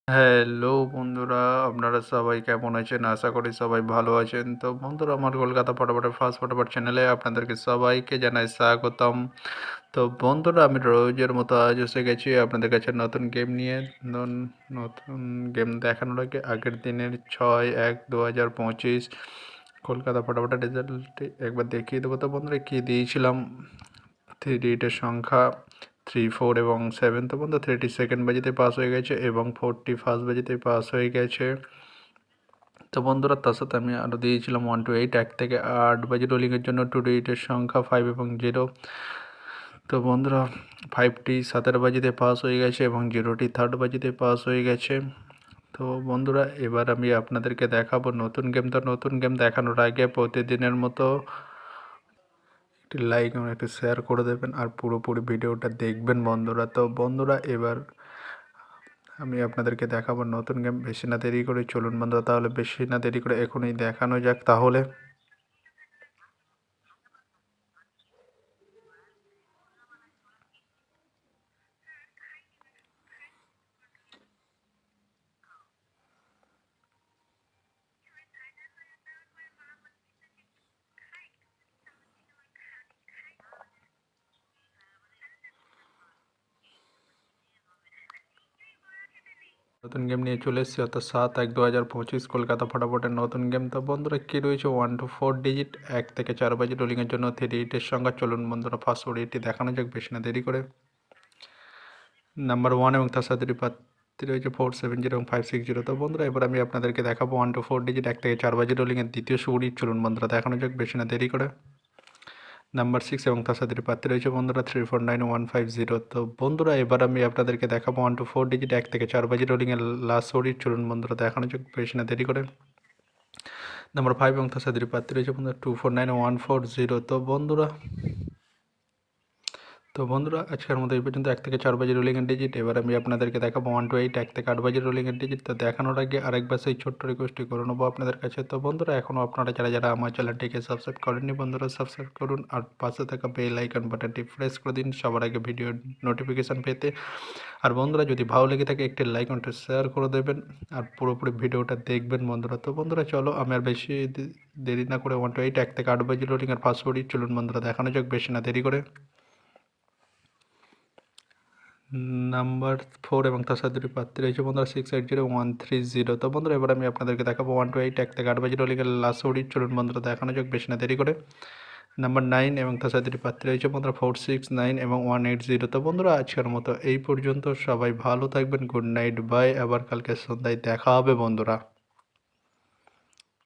Hello বন্ধুরা, আপনারা সবাই কেমন আছেন? আশা করি সবাই ভালো আছেন। তো বন্ধুরা, আমার কলকাতা ফটাফটের ফার্স্ট ফটাফট চ্যানেলে আপনাদেরকে সবাইকে জানাই স্বাগতম। তো বন্ধুরা, আমি রোজের মতো আজ এসে গেছি আপনাদের কাছে নতুন গেম নিয়ে। নতুন গেম দেখানোর আগে আগের দিনের 6/1/2025 কলকাতা ফটাফটের রেজাল্টটি একবার দেখিয়ে দেবো। তো বন্ধুরা, কী দিয়েছিলাম? 3 সংখ্যা 3, 4 এবং 7। তো বন্ধু 3টি সেকেন্ড বাজিতে পাস হয়ে গেছে এবং 4টি ফার্স্ট বাজিতে পাস হয়ে গেছে। তো বন্ধুরা, তার সাথে আমি আরও দিয়েছিলাম 1 to 8, 1 থেকে 8 বাজি রোলিংয়ের জন্য 2 to 8 সংখ্যা 5 এবং 0। তো বন্ধুরা, 5টি 7 বাজিতে পাস হয়ে গেছে এবং 0টি 3rd বাজিতে পাস হয়ে গেছে। তো বন্ধুরা, এবার আমি আপনাদেরকে দেখাবো নতুন গেম। তো নতুন গেম দেখানোর আগে প্রতিদিনের মতো একটি লাইক এবং একটি শেয়ার করে দেবেন আর পুরোপুরি ভিডিওটা দেখবেন বন্ধুরা। তো বন্ধুরা, এবার আমি আপনাদেরকে দেখাবো নতুন গেম। বেশি না দেরি করে চলুন বন্ধুরা, তাহলে বেশি না দেরি করে এখনই দেখানো যাক তাহলে। নতুন গেম নিয়ে চলে এসেছি, অর্থাৎ 7/1/2025 কলকাতা ফটাফটের নতুন গেম। তো বন্ধুরা, কী রয়েছে? 1 to 4 ডিজিট, 1 থেকে 4 বাজি রোলিংয়ের জন্য 3 সংখ্যা। চলুন বন্ধুরা, ফার্স্ট ওডিটি দেখানো যাক বেশি না দেরি করে। নাম্বার 1 এবং তার সাথে প্রার্থী রয়েছে 470 এবং 560। তো বন্ধুরা, এবার আমি আপনাদেরকে দেখাবো 1 to 4 ডিজিট, 1 থেকে 4 বাজি রোলিংয়ের দ্বিতীয় সুড়ি। চলুন বন্ধুরা, দেখানো যাক বেশি না দেরি করে। নাম্বার 6 এবং তার সাথে প্রার্থী রয়েছে বন্ধুরা 349150। তো বন্ধুরা, এবার আমি আপনাদেরকে দেখাবো 1 to 4 ডিজিট, 1 থেকে 4 বাজি রোলিংয়ের লাস্ট ওডি। চলুন বন্ধুরা, দেখানো যাক বেশি না দেরি করে। নাম্বার 5 এবং তার সাথে প্রার্থী রয়েছে বন্ধুরা 249140। তো বন্ধুরা, আজকের মতো এই পর্যন্ত 1 থেকে 4 বাজি রোলিংয়ের ডিজিট। এবার আমি আপনাদেরকে দেখাবো 1 to 8, 1 থেকে 8 বাজি রোলিংয়ের ডিজিট। তো দেখানোর আগে আরেকবার সেই ছোট্ট রিকোয়েস্টটি করে নেবো আপনাদের কাছে। তো বন্ধুরা, এখনও আপনারা যারা আমার চ্যানেলটিকে সাবস্ক্রাইব করেননি বন্ধুরা, সাবস্ক্রাইব করুন আর পাশে থাকা বেল আইকন বাটনটি প্রেস করে দিন সবার আগে ভিডিও নোটিফিকেশান পেতে। আর বন্ধুরা, যদি ভালো লেগে থাকে একটি লাইক এবং শেয়ার করে দেবেন আর পুরোপুরি ভিডিওটা দেখবেন বন্ধুরা। তো বন্ধুরা, চলো আমি আর বেশি দেরি না করে 1 to 8, 1 থেকে 8 বাজি রোলিংয়ের ফার্স্ট ওডি। চলুন বন্ধুরা, দেখানো যাক বেশি না দেরি করে। নাম্বার 4 এবং তার সাথে প্রার্থী রয়েছে বন্ধুরা 680130। তো বন্ধুরা, এবার আমি আপনাদেরকে দেখাবো 1 to 8, 1 থেকে 8 বাজি রোলিংয়ের লাস্ট ওডি। চলুন বন্ধুরা, দেখানো যাক বেশি না দেরি করে। নাম্বার 9 এবং তার সাথে প্রার্থী রয়েছে বন্ধুরা 469 এবং 180। তো বন্ধুরা, আজকের মতো এই পর্যন্ত। সবাই ভালো থাকবেন। Good night, bye. আবার কালকে সন্ধ্যায় দেখা হবে বন্ধুরা।